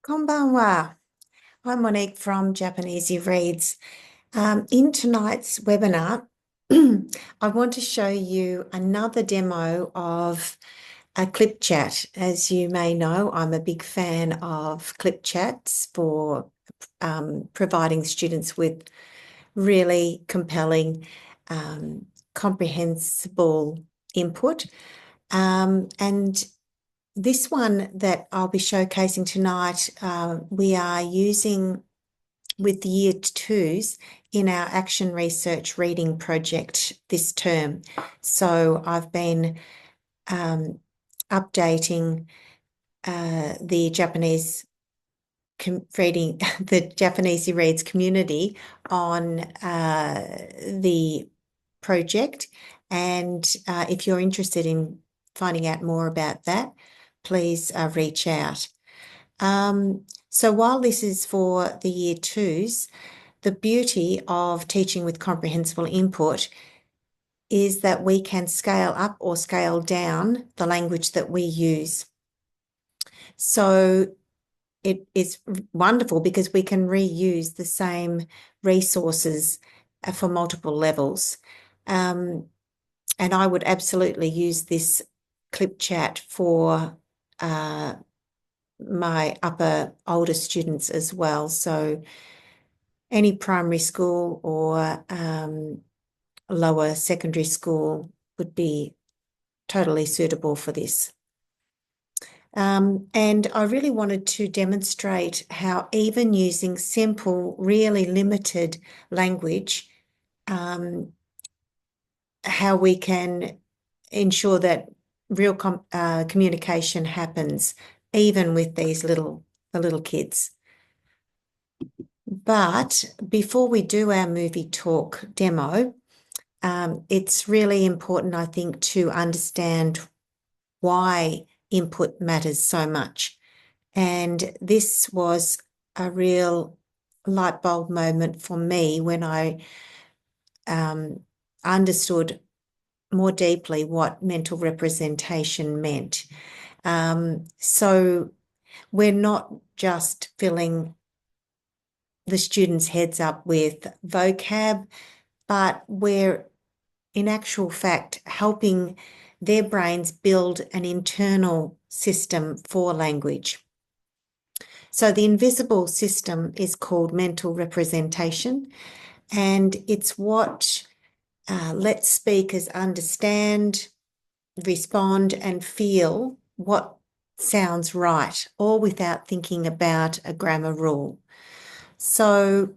Konbanwa. I'm Monique from JapanEasyReads. In tonight's webinar, I want to show you another demo of a clip chat. As you may know, I'm a big fan of clip chats for providing students with really compelling, comprehensible input. And this one that I'll be showcasing tonight, we are using with the Year 2s in our Action Research Reading project this term. So I've been updating the Japanese reading, the JapanEasyReads community on the project. And if you're interested in finding out more about that, please reach out. So while this is for the Year 2s, the beauty of teaching with comprehensible input is that we can scale up or scale down the language that we use. So it is wonderful because we can reuse the same resources for multiple levels. And I would absolutely use this clip chat for my older students as well. So any primary school or lower secondary school would be totally suitable for this. And I really wanted to demonstrate how even using simple, really limited language, how we can ensure that real communication happens even with these the little kids. But before we do our movie talk demo, it's really important, I think, to understand why input matters so much. And this was a real light bulb moment for me when I understood more deeply what mental representation meant. So we're not just filling the students' heads up with vocab, but we're in actual fact helping their brains build an internal system for language. So the invisible system is called mental representation, and it's what lets speakers understand, respond, and feel what sounds right, all without thinking about a grammar rule. So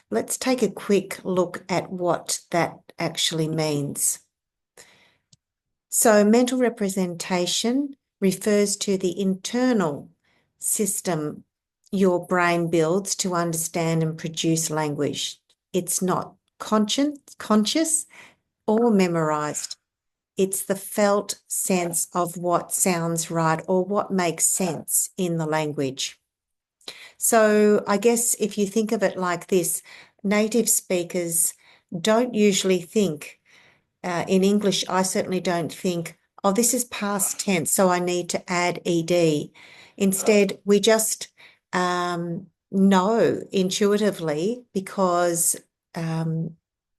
let's take a quick look at what that actually means. So mental representation refers to the internal system your brain builds to understand and produce language. It's not conscious or memorized. It's the felt sense of what sounds right or what makes sense in the language. So I guess if you think of it like this, native speakers don't usually think, in English, I certainly don't think, oh, this is past tense, so I need to add ed. Instead, we just know intuitively because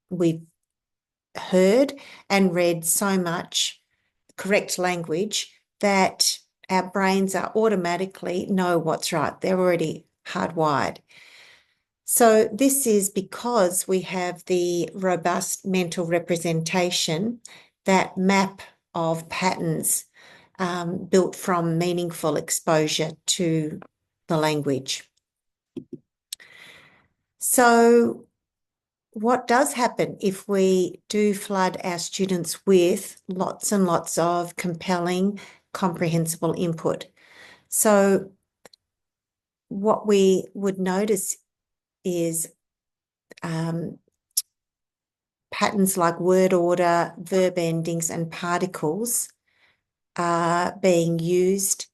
we've heard and read so much correct language that our brains are automatically know what's right. They're already hardwired. So this is because we have the robust mental representation, that map of patterns built from meaningful exposure to the language. So what does happen if we do flood our students with lots and lots of compelling, comprehensible input? So what we would notice is patterns like word order, verb endings, and particles are being used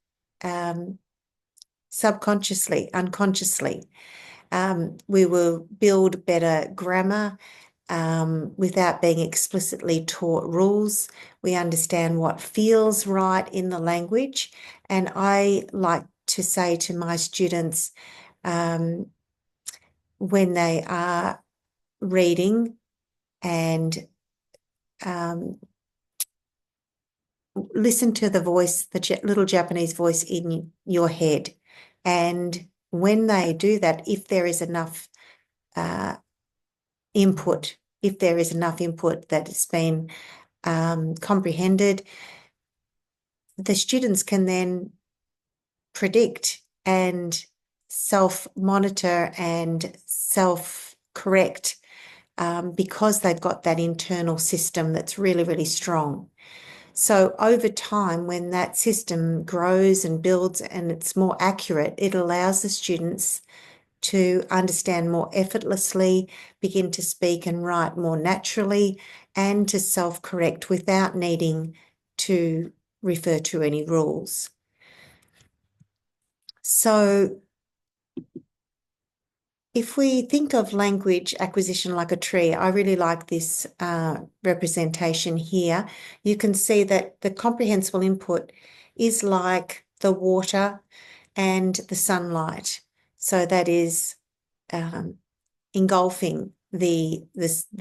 subconsciously, unconsciously. We will build better grammar without being explicitly taught rules. We understand what feels right in the language. And I like to say to my students when they are reading and listen to the voice, the little Japanese voice in your head. And when they do that, if there is enough input, that has been comprehended, the students can then predict and self-monitor and self-correct because they've got that internal system that's really, really strong. So over time, when that system grows and builds and it's more accurate, it allows the students to understand more effortlessly, begin to speak and write more naturally, and to self-correct without needing to refer to any rules. So if we think of language acquisition like a tree, I really like this representation here. You can see that the comprehensible input is like the water and the sunlight. So that is engulfing the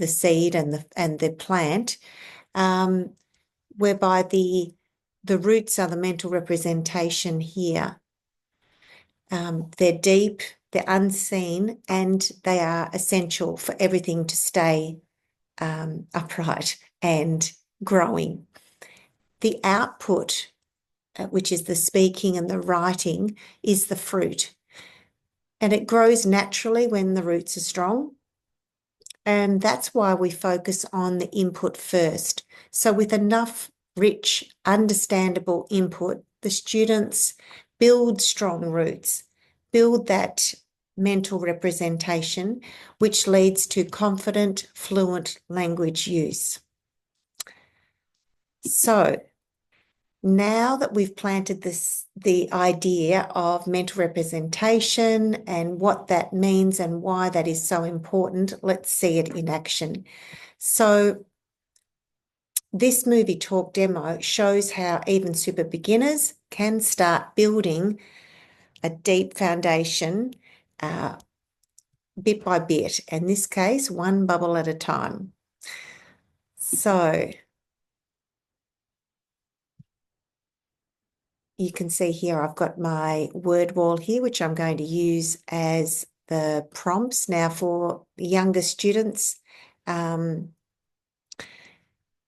seed and the plant, whereby the roots are the mental representation here. They're deep, they're unseen, and they are essential for everything to stay upright and growing. The output, which is the speaking and the writing, is the fruit. And it grows naturally when the roots are strong. And that's why we focus on the input first. So with enough rich, understandable input, the students build strong roots, build that mental representation, which leads to confident, fluent language use. So now that we've planted the idea of mental representation and what that means and why that is so important, let's see it in action. So this movie talk demo shows how even super beginners can start building a deep foundation bit by bit. In this case, one bubble at a time. So you can see here I've got my word wall here, which I'm going to use as the prompts. Now for younger students,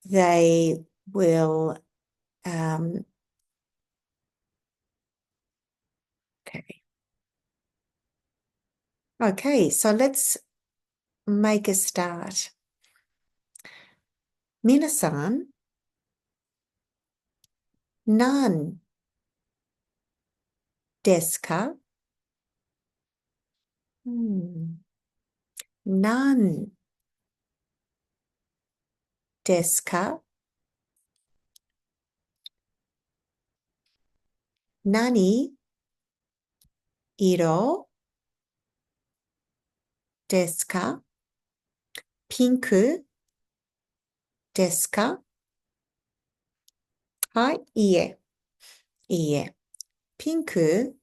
they will, okay. Okay, so let's make a start. Minasan, nan desu ka? Nan desu ka? Nani iro desu ka? Pinku desu ka? はい、いいえ。いいえ。ピンク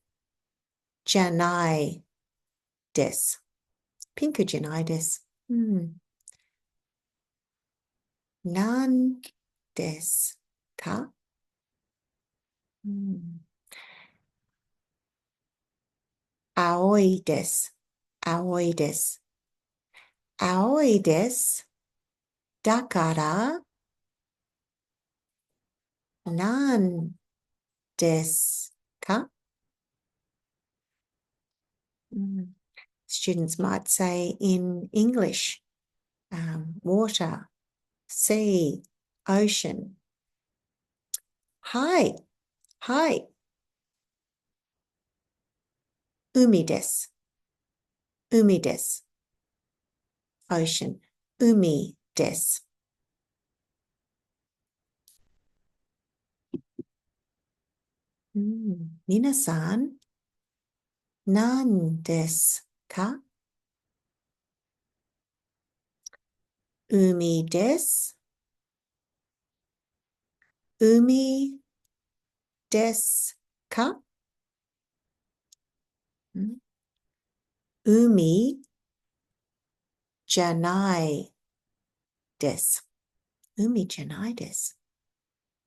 じゃないです。ピンクじゃないです。なんですか？青いです。青いです。青いです。だから、なんですか？Students might say in English, water, sea, ocean. はい。はい。海です。海です。ocean. 海です。皆さん、何ですか？海です。海ですか？海じゃないです。海じゃないです。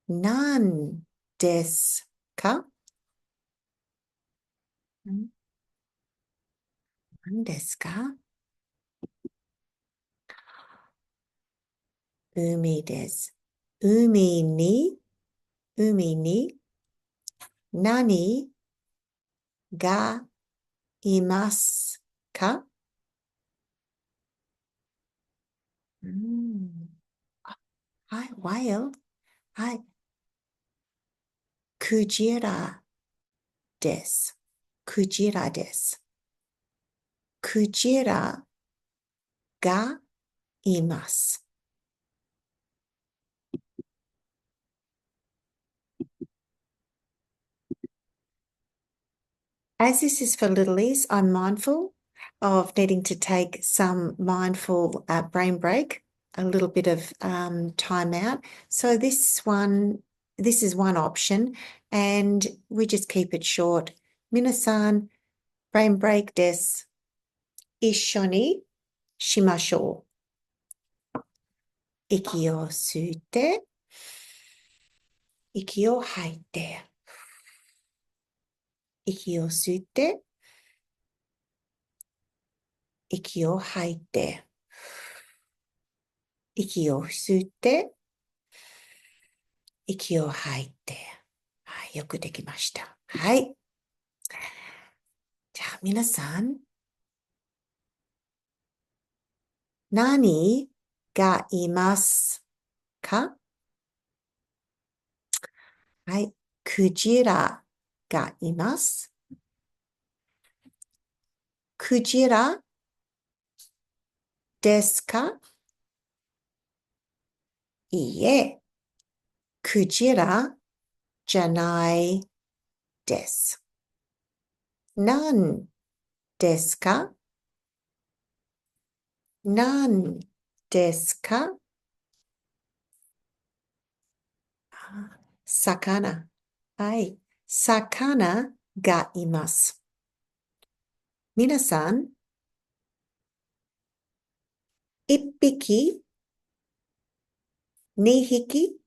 何ですか？何ですか？海です。海に何がいますか？はい、while。はい、クジラです。クジラです。クジラがいます。As this is for littlies, I'm mindful of needing to take some mindful brain break, a little bit of time out. So this is one option, and we just keep it short. Minasan, brain break des. 一緒にしましょう。息を吸って、息を吐いて。息を吸って、息を吐いて。息を吸って、息を吐いて。はい、よくできました。はい。じゃあ皆さん、何がいますか？はい。クジラがいます。クジラですか？いいえ、クジラじゃないです。何ですか？何ですか？魚。はい。魚がいます。皆さん、一匹、二匹、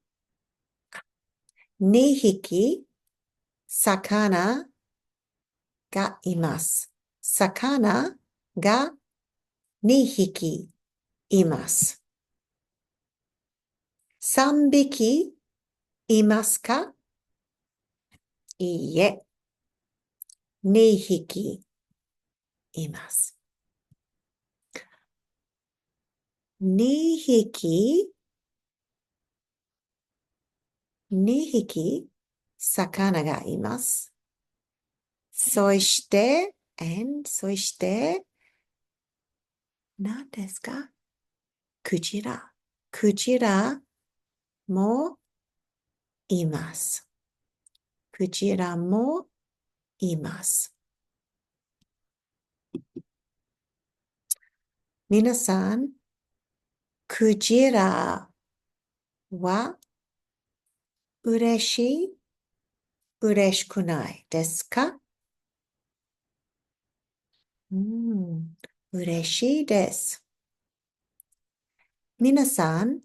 二匹、魚がいます。魚が二匹います。三匹いますか？いいえ、二匹います。二匹、二匹、魚がいます。そして、そして、何ですか？クジラ。クジラもいます。クジラもいます。皆さん、クジラは嬉しい、嬉しくないですか？嬉しいです。皆さん、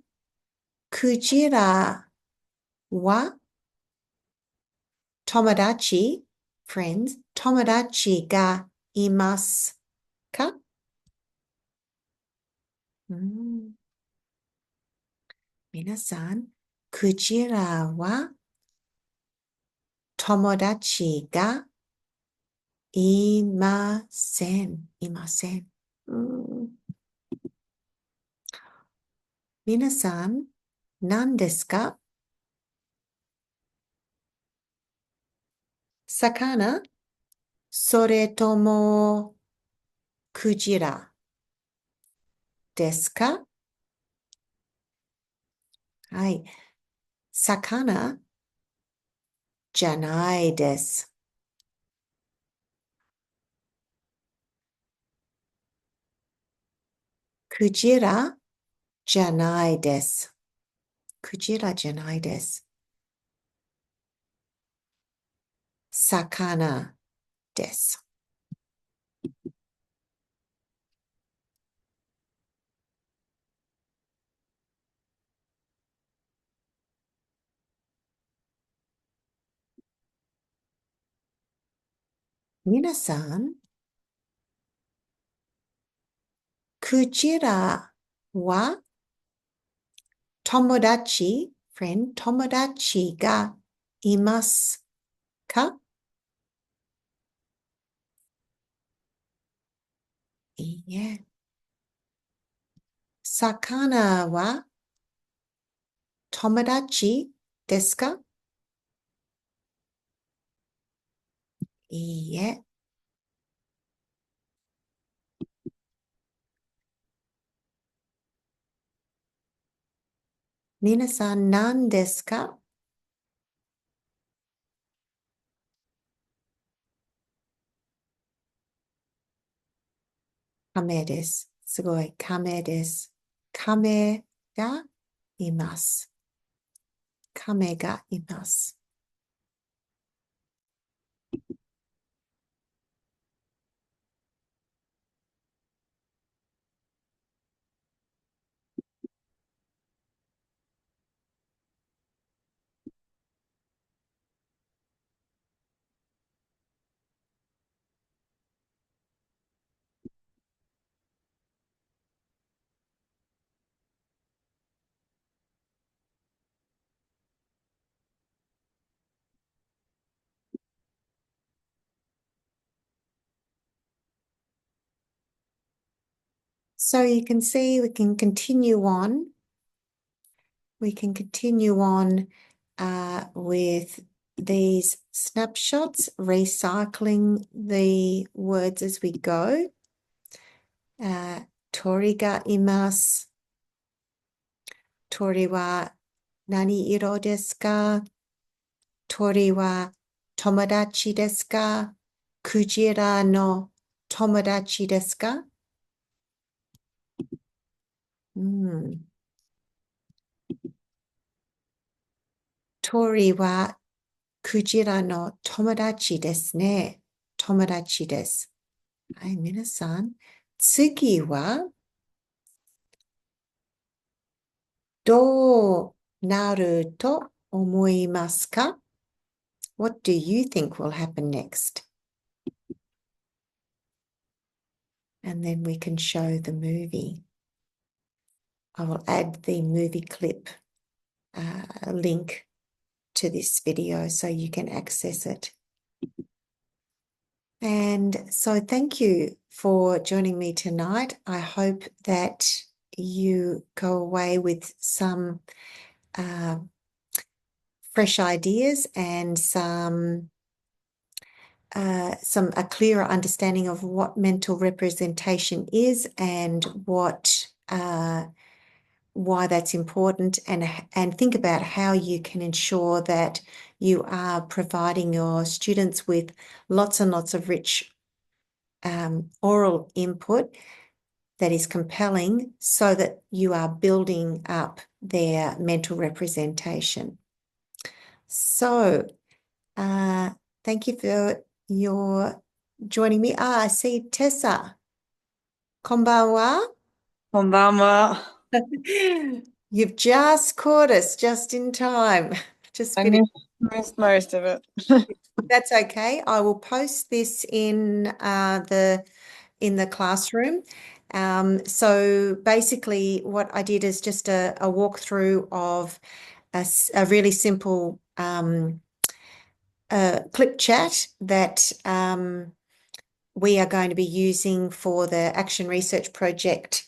クジラは友達、friends、友達がいますか？皆さん、クジラは友達がいません。いません。皆さん、何ですか？魚、それともクジラですか？はい。魚じゃないです。クジラじゃないです。クジラじゃないです。魚です。皆さん、クジラは友達、友達がいますか？いいえ。魚は友達ですか？いいえ。皆さん何ですか？亀です。すごい、亀です。亀がいます。亀がいます。So you can see we can continue on. We can continue on with these snapshots, recycling the words as we go. Tori ga imasu. Tori wa nani iro desu ka? Tori wa tomodachi desu ka? Kujira no tomodachi desu ka? Tori wa Kujira no tomodachi desu ne. Tomodachi desu. はい、皆さん。次はどうなると思いますか？ What do you think will happen next? And then we can show the movie. I will add the movie clip link to this video so you can access it. And so thank you for joining me tonight. I hope that you go away with some fresh ideas and a clearer understanding of what mental representation is and why that's important, and think about how you can ensure that you are providing your students with lots and lots of rich oral input that is compelling so that you are building up their mental representation. So thank you for your joining me. I see Tessa. こんばんは。こんばんは。You've just caught us just in time. Just I finished. missed most of it. That's okay. I will post this in the classroom. So basically what I did is just a walkthrough of a really simple clip chat that we are going to be using for the Action Research Project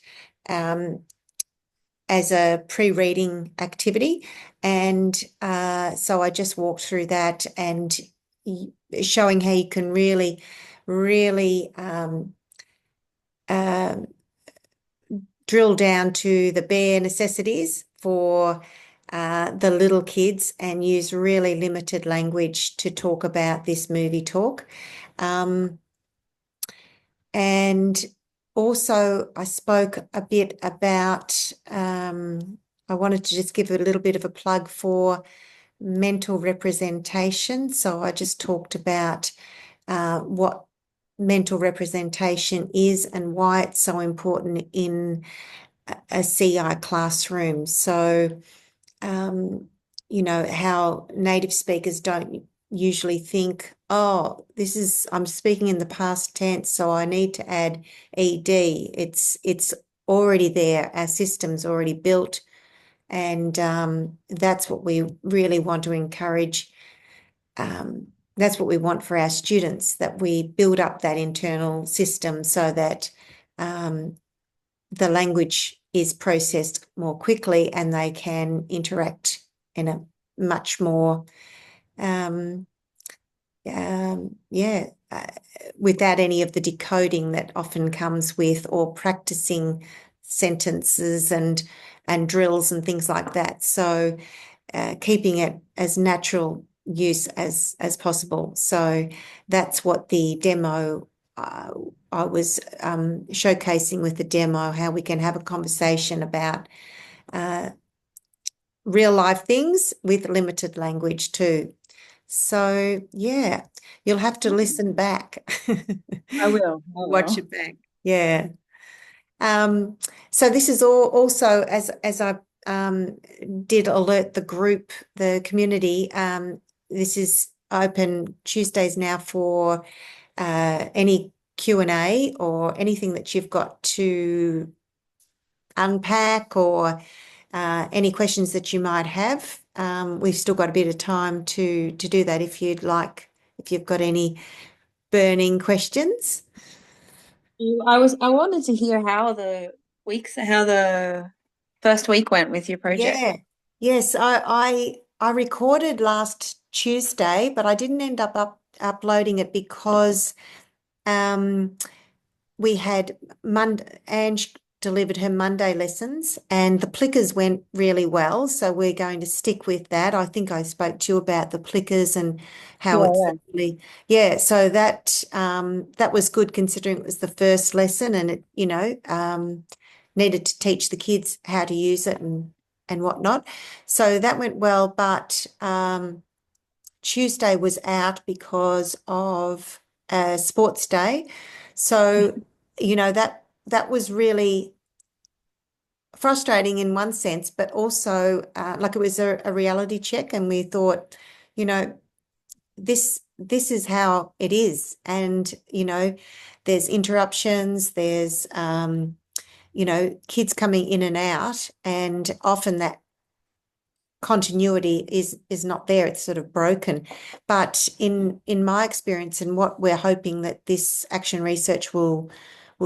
as a pre-reading activity. And so I just walked through that and showing how you can really drill down to the bare necessities for the little kids and use really limited language to talk about this movie talk. And also I spoke a bit about, I wanted to just give a little bit of a plug for mental representation. So I just talked about what mental representation is and why it's so important in a CI classroom. So, how native speakers don't usually think, oh, I'm speaking in the past tense, so I need to add ed. It's already there. Our system's already built, and that's what we really want to encourage. That's what we want for our students, that we build up that internal system so that the language is processed more quickly and they can interact in a much more yeah, without any of the decoding that often comes with, or practicing sentences and drills and things like that. So keeping it as natural use as possible. So that's what the demo I was showcasing with the demo, how we can have a conversation about real life things with limited language too. So yeah, you'll have to listen back. I will. I Watch will. it back. Yeah. Um, so this is all also as I did alert the group, the community. This is open Tuesdays now for any Q&A or anything that you've got to unpack, or any questions that you might have. We've still got a bit of time to do that if you'd like, if you've got any burning questions. I wanted to hear how the first week went with your project. Yeah. Yes, I recorded last Tuesday, but I didn't end up uploading it because um we had Ange delivered her Monday lessons and the plickers went really well. So we're going to stick with that. I think I spoke to you about the plickers and how it's Yeah, really, yeah. So that was good considering it was the first lesson, and it, needed to teach the kids how to use it and whatnot. So that went well, but Tuesday was out because of a sports day. So, that was really frustrating in one sense, but also like it was a reality check, and we thought, you know, this is how it is, and there's interruptions, there's kids coming in and out, and often that continuity is not there. It's sort of broken. But in my experience, and what we're hoping that this action research will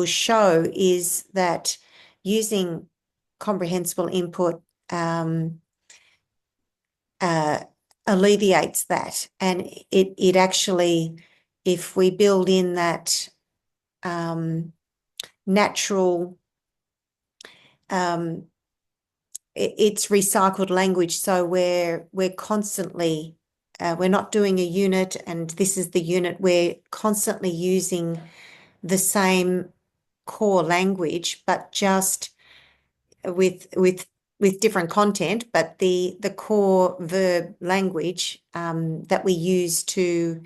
show, is that using comprehensible input uh, alleviates that, and it actually, if we build in that natural it's recycled language. So we're constantly we're not doing a unit and this is the unit. We're constantly using the same core language, but just with different content. But the core verb language that we use to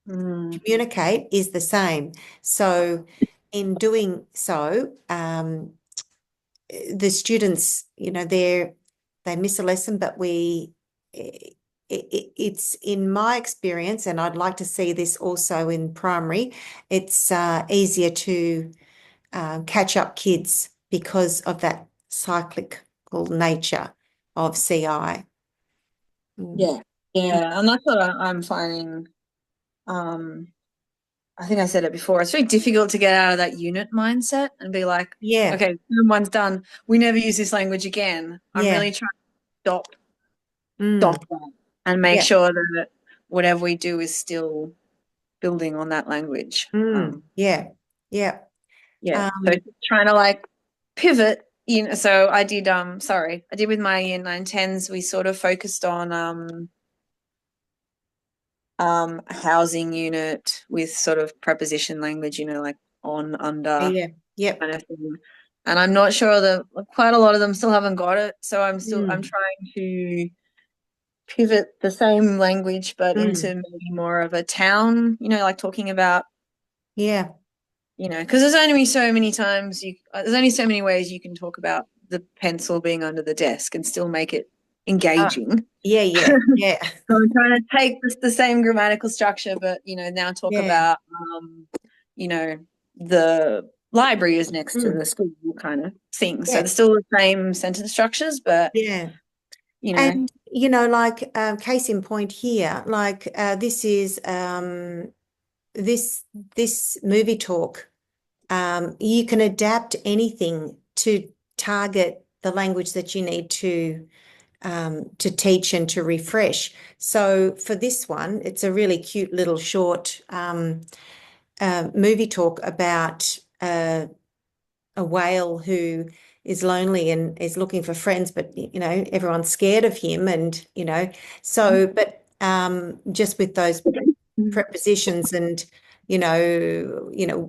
communicate is the same. So in doing so, the students, they miss a lesson, but it's in my experience, and I'd like to see this also in primary, it's easier to catch up kids because of that cyclical nature of CI. Mm. yeah, yeah. And that's what I'm finding. Um, I think I said it before. It's very difficult to get out of that unit mindset and be like, Yeah, okay, term one's done. We never use this language again. I'm yeah, really trying to mm, stop that and make yeah, sure that whatever we do is still building on that language. yeah, yeah. Yeah. So Um, trying to like pivot, so I did I did with my year 9 10s, we sort of focused on housing unit with sort of preposition language, like on, under yeah, yep. kind of thing. And I'm not sure that quite a lot of them still haven't got it. So I'm Mm, trying to pivot the same language but into mm, maybe more of a town, like talking about, yeah, because there's only so many times there's only so many ways you can talk about the pencil being under the desk and still make it engaging. Yeah. So I'm trying to take the same grammatical structure, but now talk Yeah. about you know, the library is next to Mm. the school kind of thing. So Yeah. they're still the same sentence structures, but Yeah. you know, And like case in point here, like this is this movie talk. You can adapt anything to target the language that you need to teach and to refresh. So for this one, it's a really cute little short movie talk about a whale who is lonely and is looking for friends, but everyone's scared of him, and so but just with those prepositions and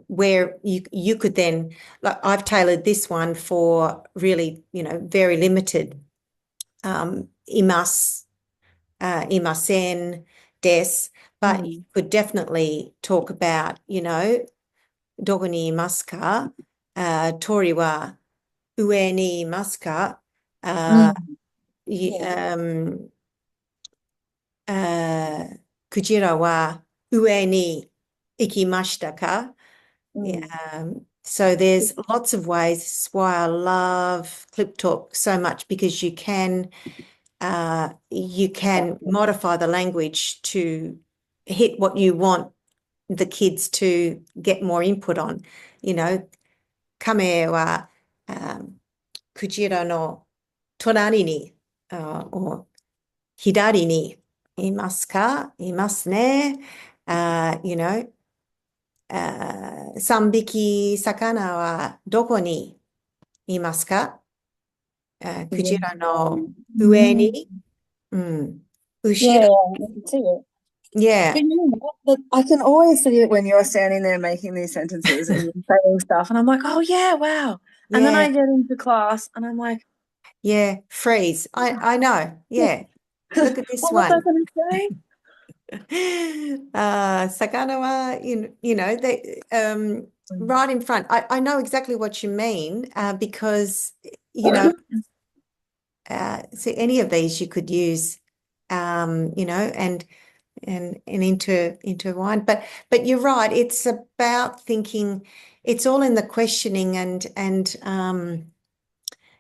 where you could then, like, I've tailored this one for really very limited imas, imasen, des, but you could definitely talk aboutどこにいますか? 鳥は上にいますか? Uh, mm, y- um, クジラは上に行きましたか? Yeah, mm, so there's lots of ways. This is why I love Clip Talk so much, because you can modify the language to hit what you want the kids to get more input on. 亀は、クジラの隣に、左にいますか? いますね。3匹魚はどこにいますか? クジラの上 mm. に、後 Yeah, ろ。I can see it. But Yeah, you know what? I can always see it when you're standing there making these sentences and you're saying stuff, and I'm like, oh yeah, wow. And then yeah, I get into class and I'm like, yeah. Freeze. I know. Yeah. Look at this what was I one. going to say? 魚は, they right in front. I know exactly what you mean, because see, any of these you could use, and intertwine. But you're right. It's about thinking. It's all in the questioning and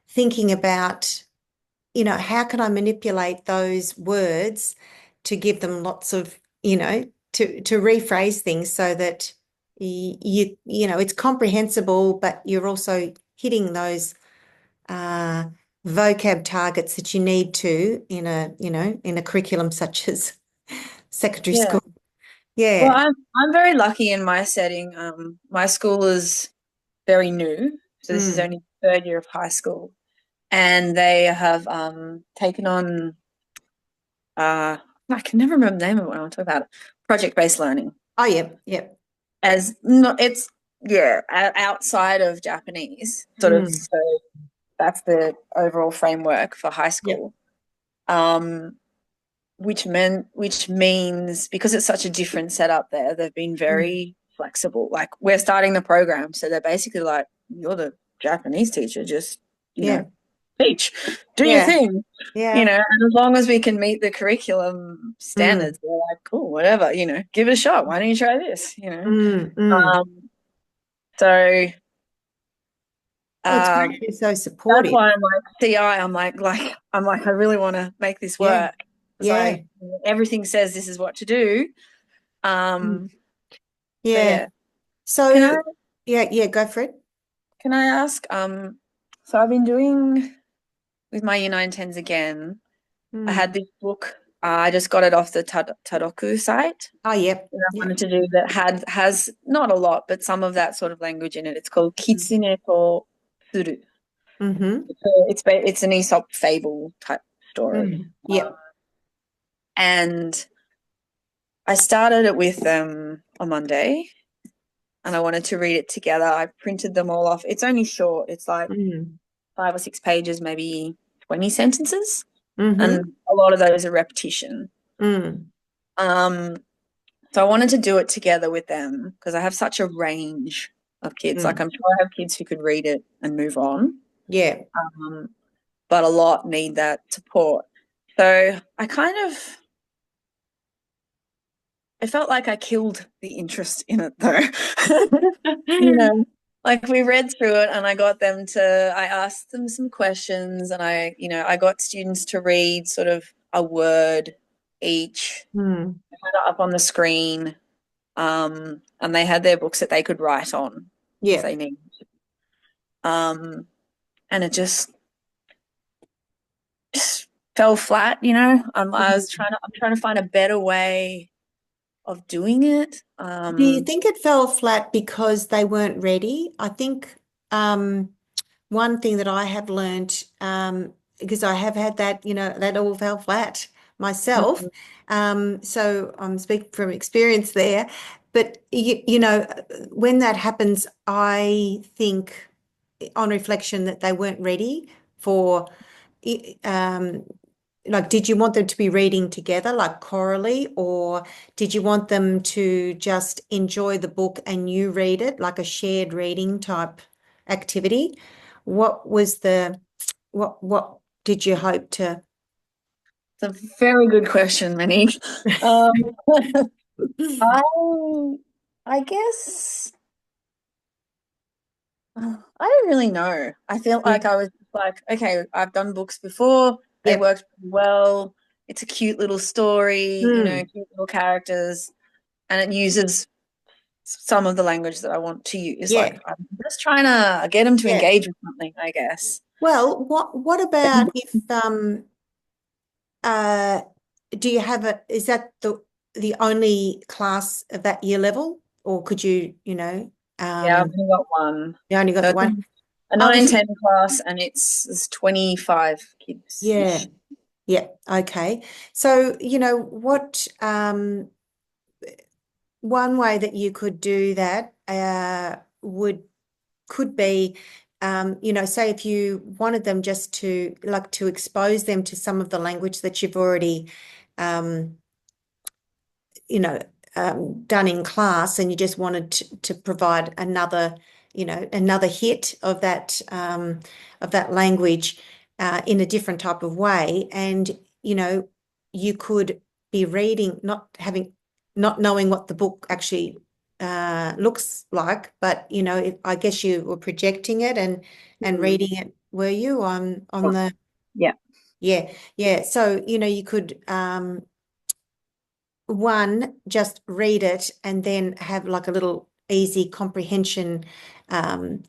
thinking about, how can I manipulate those words to give them lots of, to rephrase things so that it's comprehensible, but you're also hitting those uh, vocab targets that you need to in a curriculum such as secondary Yeah. school. Well, Yeah. I'm very lucky in my setting. My school is very new, so this is Mm. only third year of high school, and they have taken on I can never remember the name of it when I talk about it. Project-based learning. Oh, yep. As not, it's outside of Japanese, sort of. Mm. So that's the overall framework for high Yep. school. Which means because it's such a different setup there, they've been Mm. very flexible. Like we're starting the program, so they're basically like, "You're the Japanese teacher, just Yeah. teach, do your Yeah. thing." Yeah. And as long as we can meet the curriculum Mm. standards, they're like, "Cool, whatever, give it a shot. Why don't you try this?" Mm. So Oh, it's um, great. You're so that's supportive. why I'm like CI. I really want to make this Yeah. work because Yeah. everything says this is what to do. Mm. So Yeah. yeah. Can I So, yeah, go for it. can I ask? So I've been doing with my Year 9 tens again. I Mm. had this book. I just got it off the Tadoku site Oh, yep. that I Yep. wanted to do that has not a lot, but some of that sort of language in it. It's called Mm. Kitsune to Tsuru. Mm-hmm. It's an Aesop fable type story. Yep. And I started it with them on Monday, and I wanted to read it together. I printed them all off. It's only short. It's like Mm. 5 or 6 pages, maybe 20 sentences, Mm-hmm. and a lot of those are repetition. Mm. Um, so I wanted to do it together with them because I have such a range of kids. Like Mm. I'm sure I have kids who could read it and move on, Yeah. but a lot need that support. So I felt like I killed the interest in it though. You know, like we read through it and I asked them some questions and I got students to read sort of a word each, Hmm. had it up on the screen, and they had their books that they could write on if Yeah. they need. And it just fell flat, you know. I'm trying to find a better way of doing it. Do you think it fell flat because they weren't ready? I think one thing that I have learned, because I have had that, that all fell flat myself. So I'm speaking from experience there. But when that happens, I think on reflection that they weren't ready for um, like, did you want them to be reading together, like chorally, or did you want them to just enjoy the book and you read it, like a shared reading type activity? What was what did you hope to? It's a very good question, Monique. Um, I I guess I don't really know. I feel Yeah. like I was like, okay, I've done books before. They Yep. worked pretty well. It's a cute little story, Mm. cute little characters, and it uses some of the language that I want to use. Yeah. Like I'm just trying to get them to Yeah. engage with something, I guess. Well, what about if uh do you have is that the only class of that year level, or could you, Yeah, I've only got one. you only got So the it's one? a I was 9-10 class, and it's 25 Yeah. kids-ish. Yeah, okay. So, what one way that you could do that would could be say if you wanted them just to like to expose them to some of the language that you've already um, you know, done in class, and you just wanted to provide another, another hit of that language in a different type of way. And, you could be reading, not knowing what the book actually looks like, but, I guess you were projecting it and Hmm. reading it, were you on the, Yeah. yeah, yeah. So, you could one, just read it and then have like a little easy comprehension um,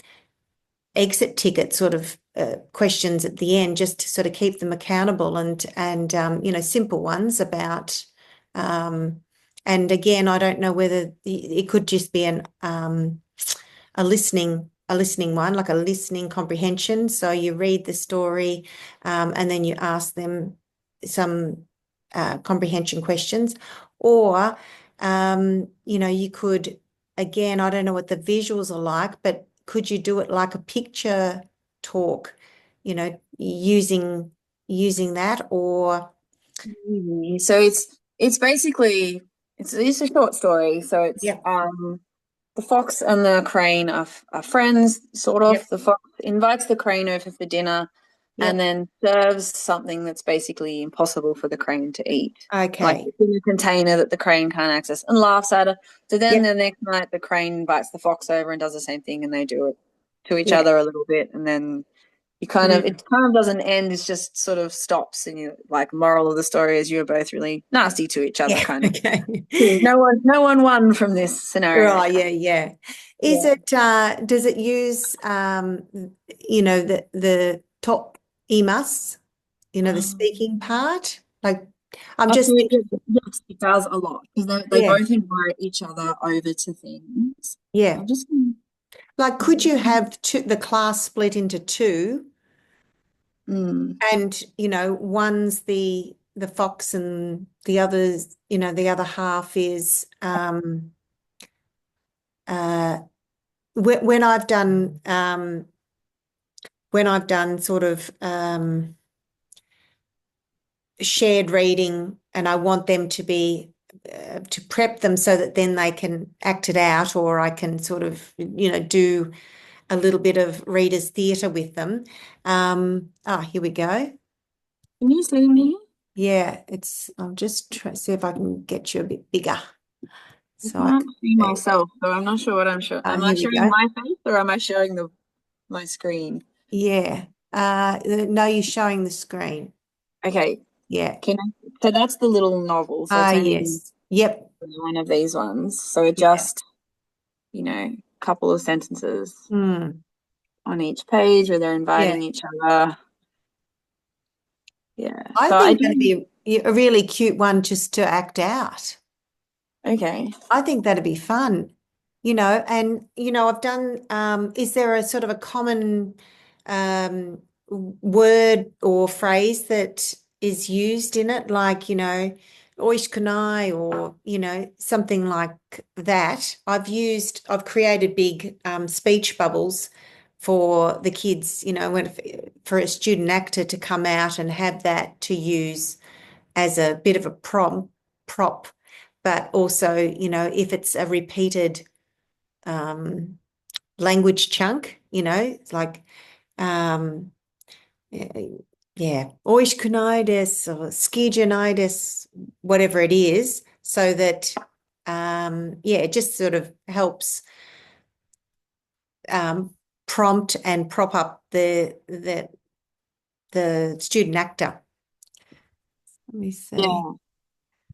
exit ticket sort of questions at the end, just to sort of keep them accountable and simple ones about and again, I don't know whether it could just be a listening one, like a listening comprehension. So you read the story, and then you ask them some comprehension questions, or you could, again, I don't know what the visuals are like, but could you do it like a picture talk, using that, or So it's basically it's a short story. So it's yep, the fox and the crane are friends, sort of. yep, The fox invites the crane over for dinner and yep, then serves something that's basically impossible for the crane to eat. Like okay, it's in a container that the crane can't access and laughs at her. So then yep, the next night the crane invites the fox over and does the same thing and they do it to each yeah, other a little bit and then mm, it kind of doesn't end, it just sort of stops and you like moral of the story is you're both really nasty to each other yeah, kind of. okay. No one won from this scenario. Right, yeah, yeah. Is Yeah. it does it use the top emas, the speaking part? Like I'm just Actually, thinking, yes, it does a lot because they yeah, both invite each other over to things. yeah. I'll just Like could you have the class split into two mm, and one's the fox and the others, the other half is uh when I've done sort of shared reading and I want them to be to prep them so that then they can act it out, or I can sort of do a little bit of readers theatre with them. Here we go. can you see me? Yeah, I'll just try see if I can get you a bit bigger I so I can't can see see. myself, so I'm not sure what I'm showing. Am I Here we showing go. my face or am I showing my screen? Yeah. No, you're showing the screen. Okay, Yeah. so that's the little novel, so it's only Yes. Yep. one of these ones. So Yeah. just, a couple of sentences Hmm. on each page where they're Yeah. inviting each other. Yeah. I So I think that'd do, be a really cute one just to act out. okay. I think that'd be fun, and I've done, is there a sort of a common word or phrase that is used in it, like, oish kunai or, something like that. I've created big speech bubbles for the kids, for a student actor to come out and have that to use as a bit of a prop, but also, if it's a repeated um, language chunk, it's like, um, yeah, oishkunitis or skijanitis, whatever it is, so that, yeah, it just sort of helps um, prompt and prop up the student actor. Let me see. Yeah.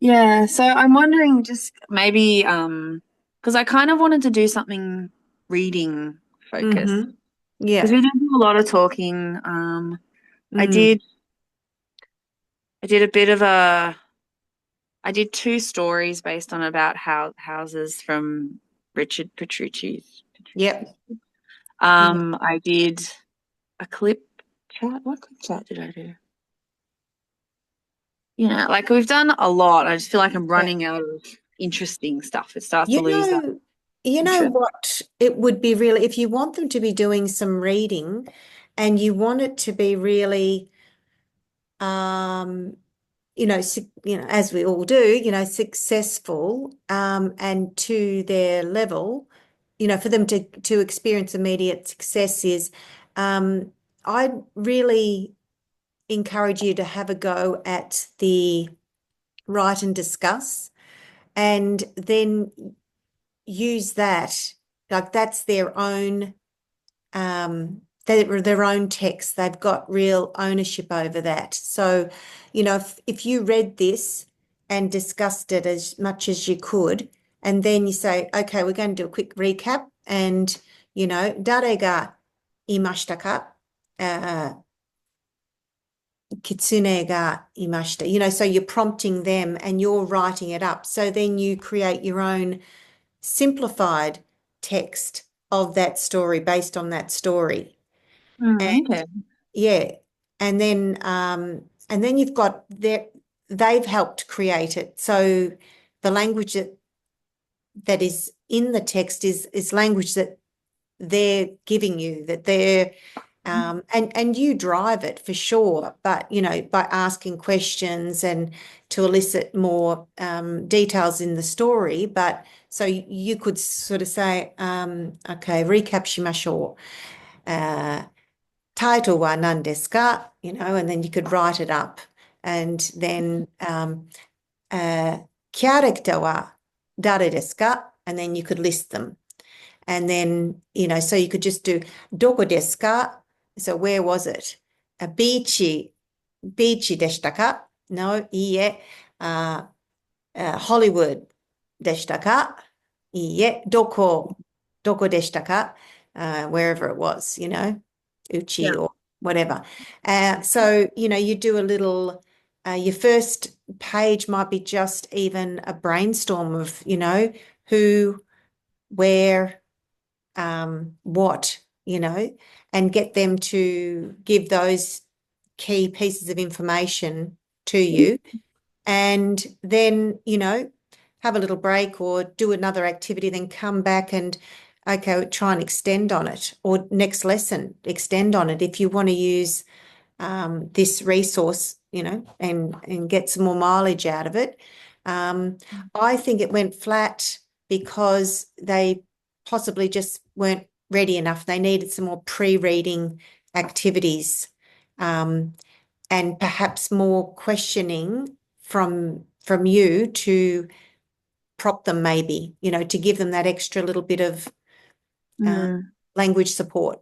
Yeah. So I'm wondering just maybe because I kind of wanted to do something reading focused Mm-hmm. because Yeah. we did do a lot of talking. I Mm. did I did a bit of a I did two stories based on about houses from Richard Petrucci's. Yep. Yeah. I did a clip chat. What clip chat did I do? Like we've done a lot. I just feel like I'm Yeah. running out of interesting stuff. It starts to You lose that know, you know interest. what it would be really, if you want them to be doing some reading and you want it to be really, um, as we all do, successful, and to their level, for them to experience immediate success is, I'd really encourage you to have a go at the write and discuss, and then use that, like that's their own text. They've got real ownership over that. So, if you read this and discussed it as much as you could, and then you say, okay, we're going to do a quick recap, and dare ga imashita ka? Kitsune ga imashita. So you're prompting them and you're writing it up. So then you create your own simplified text of that story based on that story. And Okay. yeah, and then you've got they've helped create it. So the language that is in the text is language that they're giving you, that they're and you drive it for sure, but by asking questions and to elicit more details in the story. But so you could sort of say, okay, recap shimashou. Title wa nan desu ka? And then you could write it up. And then character wa dare desu ka? And then you could list them. And then, so you could just do doko desu ka? So where was it? A beachy deshita ka? No, iie. Hollywood deshita ka? Iie. Doko deshita ka? Wherever it was, Uchi Yeah. or whatever. So, you do a little, your first page might be just even a brainstorm of, who, where, what, and get them to give those key pieces of information to you. And then, have a little break or do another activity, then come back and, okay, try and extend on it, or next lesson, extend on it if you want to use this resource, and get some more mileage out of it. I think it went flat because they possibly just weren't ready enough. They needed some more pre-reading activities. Um, and perhaps more questioning from you to prop them maybe, to give them that extra little bit of language support,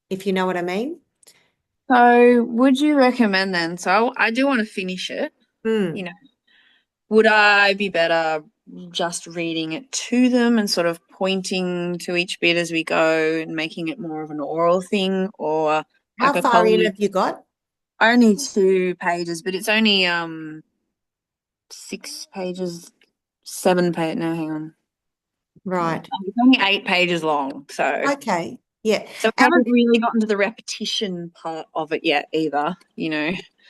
if you know what I mean. So would you recommend then? So I do want to finish it. You know, would I be better just reading it to them and sort of pointing to each bit as we go and making it more of an oral thing, or How like a far in colleague? have you got? Only 2 pages, but it's only 6 pages, 7 page. No, hang on. Right. It's only 8 pages long, so Okay. Yeah. we haven't really gotten to the repetition part of it yet either,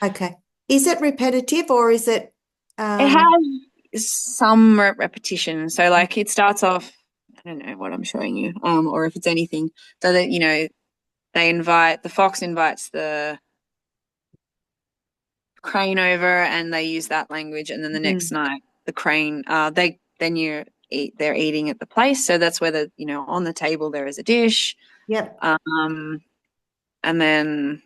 Okay. Is it repetitive or is it It has some repetition. So like it starts off, I don't know what I'm showing you, or if it's anything. So that, the fox invites the crane over and they use that language, and then the next night the crane, they're eating at the place. So that's where on the table there is a dish. Yep. And then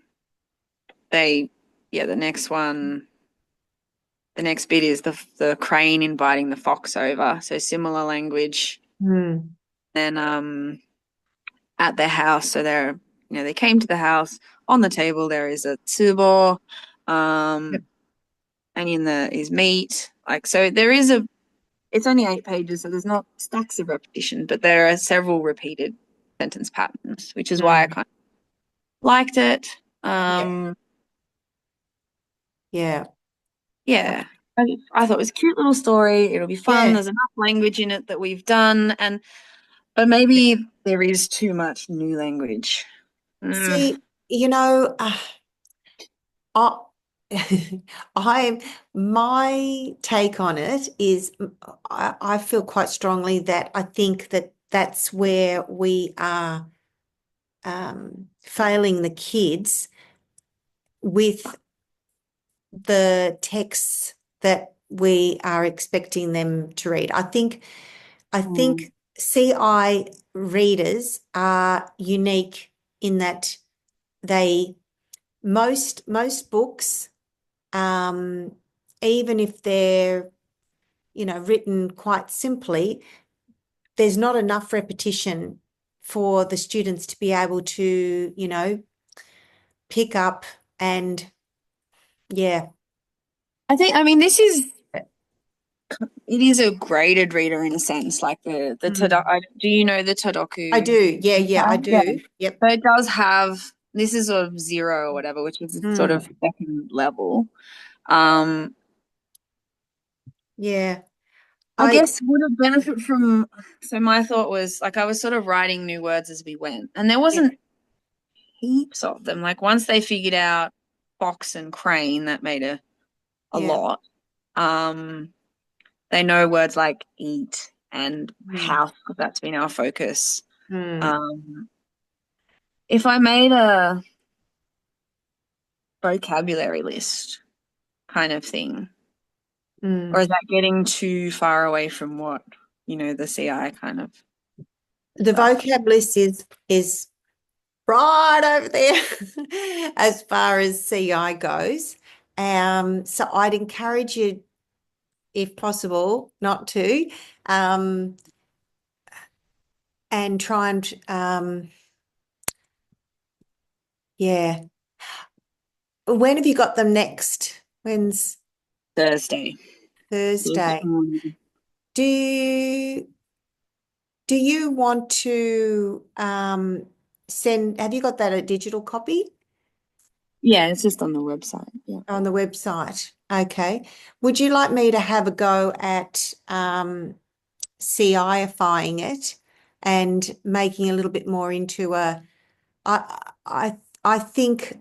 the next one, the next bit is the crane inviting the fox over. So similar language. Then at their house, so they came to the house. On the table there is a tsubo, Yep. and in the is meat. Like so, it's only 8 pages, so there's not stacks of repetition, but there are several repeated sentence patterns, which is why I kind of liked it. Yeah. Yeah. I thought it was a cute little story. It'll be fun. Yeah. There's enough language in it that we've done, but maybe there is too much new language. See, I, my take on it is I feel quite strongly that I think that that's where we are failing the kids with the texts that we are expecting them to read. I think CI readers are unique in that they most books, even if they're written quite simply, there's not enough repetition for the students to be able to pick up and yeah. I mean, it is a graded reader in a sense, like the Tadok. Do you know the I Todoku? do. Yeah, I Yeah. do. Yep. So it does have, this is sort of 0 or whatever, which is sort of second level. Yeah. I I guess would have benefit from, so my thought was like I was sort of writing new words as we went, and there yeah. wasn't heaps of them. Like once they figured out fox and crane, that made a Yeah. lot. They know words like eat and house because that's been our focus. If I made a vocabulary list kind of thing, or is that getting too far away from what, the CI kind of The stuff? vocab list is right over there as far as CI goes. So I'd encourage you, if possible, not to, and try and yeah. When have you got them next? When's Thursday. Thursday? Do you, do you want to have you got that a digital copy Yeah, it's just on the website. Yeah. on the website? Okay. Would you like me to have a go at CI-ifying it and making a little bit more into I I I think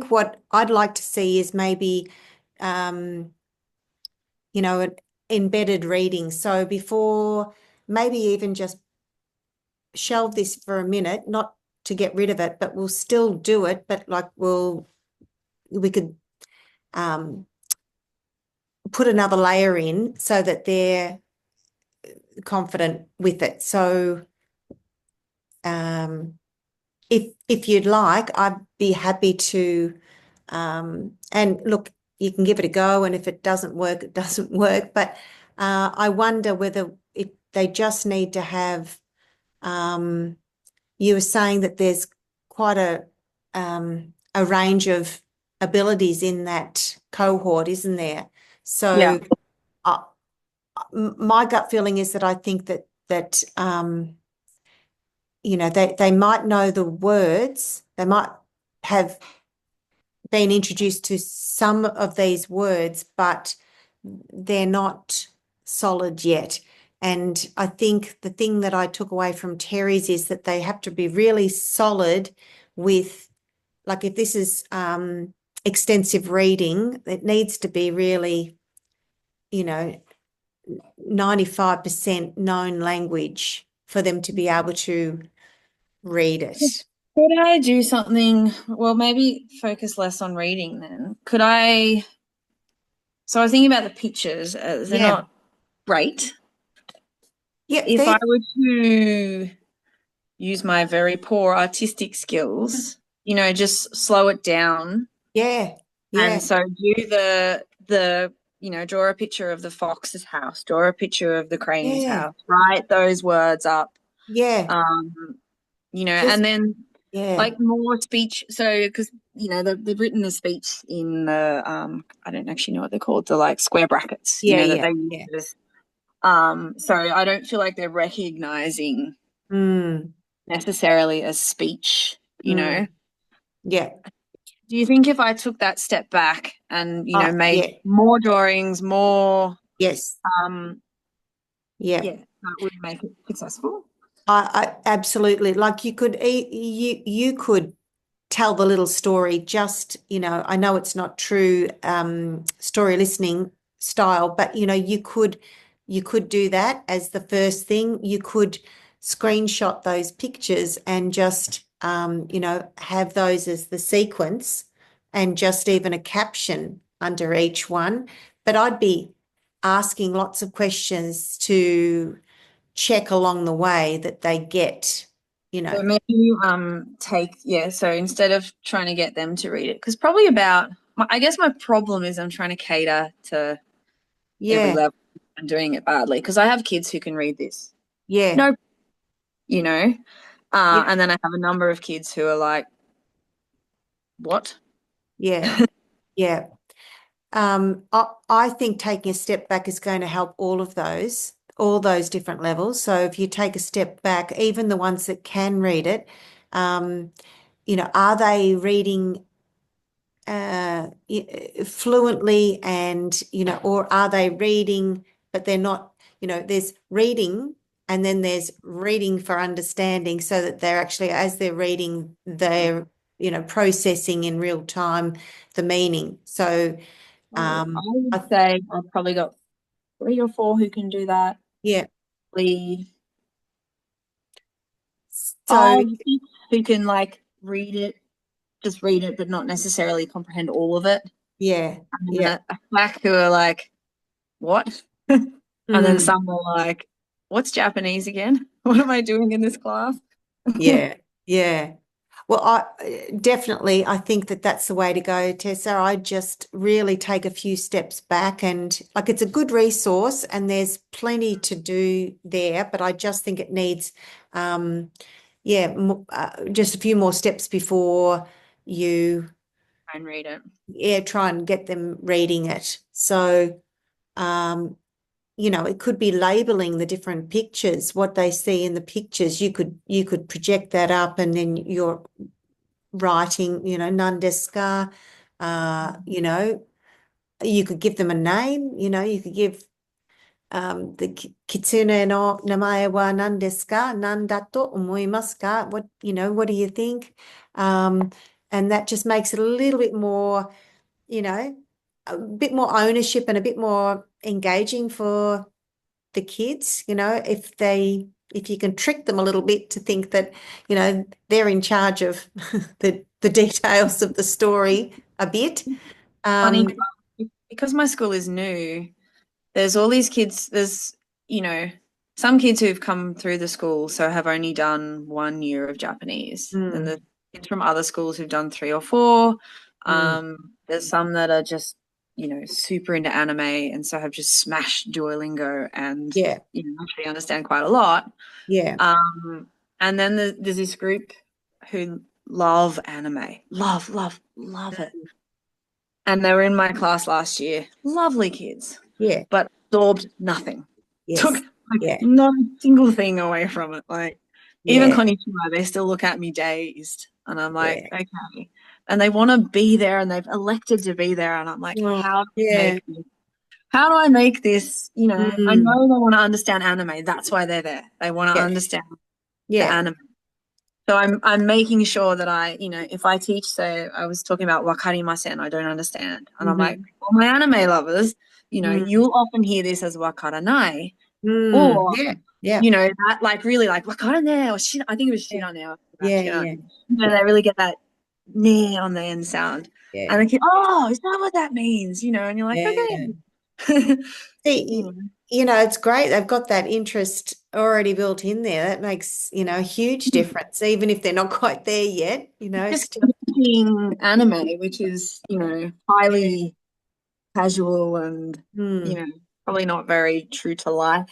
what I'd like to see is maybe um, an embedded reading. So before maybe even just shelve this for a minute, not to get rid of it, but we'll still do it, but like we could put another layer in so that they're confident with it. So if you'd like, I'd be happy to And look, you can give it a go, and if it doesn't work, it doesn't work. But I wonder whether if they just need to have, you were saying that there's quite a range of abilities in that cohort, isn't there? Yeah. So my gut feeling is that I think that they might know the words, they might have been introduced to some of these words, but they're not solid yet. And I think the thing that I took away from Terry's is that they have to be really solid with, like, if this is extensive reading, it needs to be really, 95% known language for them to be able to read it. Could I do something? Well, maybe focus less on reading then. So I was thinking about the pictures. They're Yeah. not great. Yeah, If I were to use my very poor artistic skills, just slow it down. yeah, And yeah, so do draw a picture of the fox's house, draw a picture of the crane's yeah, house, write those words up. yeah. Um, Just and then yeah, like more speech. So, because, they've written the speech in the, I don't actually know what they're called, the like square brackets, yeah, that yeah, they yeah. use. So I don't feel like they're recognizing Mm, necessarily as speech. mm, yeah. Do you think if I took that step back and, made Yeah, more drawings, more, yes, um, yeah. yeah, that would make it successful? I absolutely, like, you could tell the little story, just, I know it's not true story listening style, but you could do that as the first thing. You could screenshot those pictures and just have those as the sequence, and just even a caption under each one. But I'd be asking lots of questions to check along the way that they get, So maybe so instead of trying to get them to read it, because probably I guess my problem is I'm trying to cater to every yeah, level and doing it badly, because I have kids who can read this. yeah, No, you know, yeah, and then I have a number of kids who are like, what? yeah, yeah. I think taking a step back is going to help all those different levels. So if you take a step back, even the ones that can read it, um, are they reading fluently, and or are they reading but they're not, there's reading and then there's reading for understanding, so that they're actually, as they're reading, they're processing in real time the meaning. So I would I, say I've probably got 3 or 4 who can do that. yeah, Probably so 5 who can like just read it, but not necessarily comprehend all of it. yeah, And yeah, then a whack who are like, what? And then mm, some were like, what's Japanese again? What am I doing in this class? yeah, yeah. Well, I think that that's the way to go, Tessa. I just really take a few steps back, and, like, it's a good resource and there's plenty to do there, but I just think it needs, yeah, just a few more steps before you, And read it. yeah, try and get them reading it. So, um, it could be labeling the different pictures, what they see in the pictures. You could project that up, and then you're writing, nandeska, you could give them a name, you could give the kitsune no namae wa nan desu ka? Nan da to omoimasu ka? What do you think? Um, and that just makes it a little bit more, a bit more ownership and a bit more engaging for the kids, if you can trick them a little bit to think that, they're in charge of the details of the story a bit. Funny, Um, because my school is new, there's all these kids, you know, some kids who've come through the school, so have only done 1 year of Japanese. Then mm, the kids from other schools who've done 3 or 4. Mm. There's some that are just, super into anime and so have just smashed Duolingo and, Yeah. actually understand quite a lot. Yeah. And then there's this group who love anime, love it. And they were in my class last year. Lovely kids, Yeah. but absorbed nothing. Took Yes. like Yeah. not a single thing away from it. Like even Yeah. konnichiwa, they still look at me dazed, and I'm like, Yeah. okay. And they want to be there, and they've elected to be there, and I'm like, Oh, how do I yeah. make this? How do I make this? I Mm. know they want to understand anime. That's why they're there. They want to Yeah. understand the Yeah. anime. So I'm making sure that if I teach, so I was talking about wakarimasen, I don't understand. And I'm like, Mm-hmm. well, my anime lovers, Mm. you'll often hear this as wakaranai, Mm. or, Yeah. Yeah. that like really like wakarane or shit. I think it was Yeah. shirane about Yeah. Yeah. shirane. They really get that ne on the end sound. Yeah. And the kid, oh, is that what that means? And you're like, Yeah. okay. See, it's great. They've got that interest already built in there. That makes, a huge difference, even if they're not quite there yet, Just still. teaching anime, which is, Yeah. highly casual and, Mm. probably not very true to life,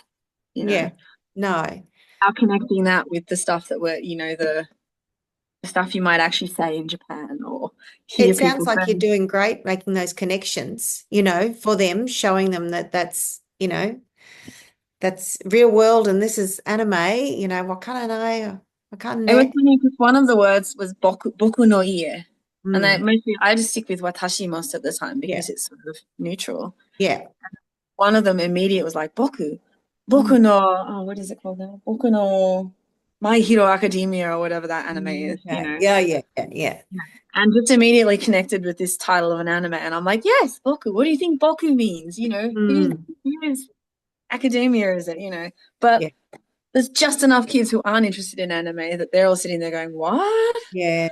Yeah. No. how connecting that with the stuff that we're, the stuff you might actually say in Japan or hear It sounds people like you're say. doing great making those connections, for them, showing them that that's real world and this is anime, what kind of know, what kind of It was know. funny because one of the words was boku no ie. And Mm. I just stick with watashi most of the time Yeah. because it's sort of neutral. Yeah. One of them immediate was like boku. Mm. Boku no, what is it called now? Boku no My Hero Academia or whatever that anime is, Okay. Yeah, yeah, yeah, yeah. And just immediately connected with this title of an anime. And I'm like, yes, boku. What do you think boku means? Mm. Whose academia is it? But Yeah. there's just enough kids who aren't interested in anime that they're all sitting there going, what? Yeah.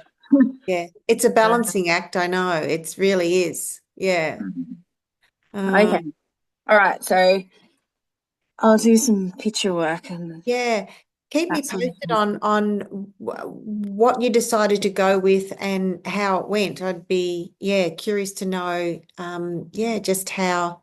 Yeah. It's a balancing act, I know. It really is. Yeah. Okay. Um, All right. So I'll do some picture work and yeah. Keep me that sort of posted thing. on what you decided to go with and how it went. I'd be, yeah, curious to know, yeah, just how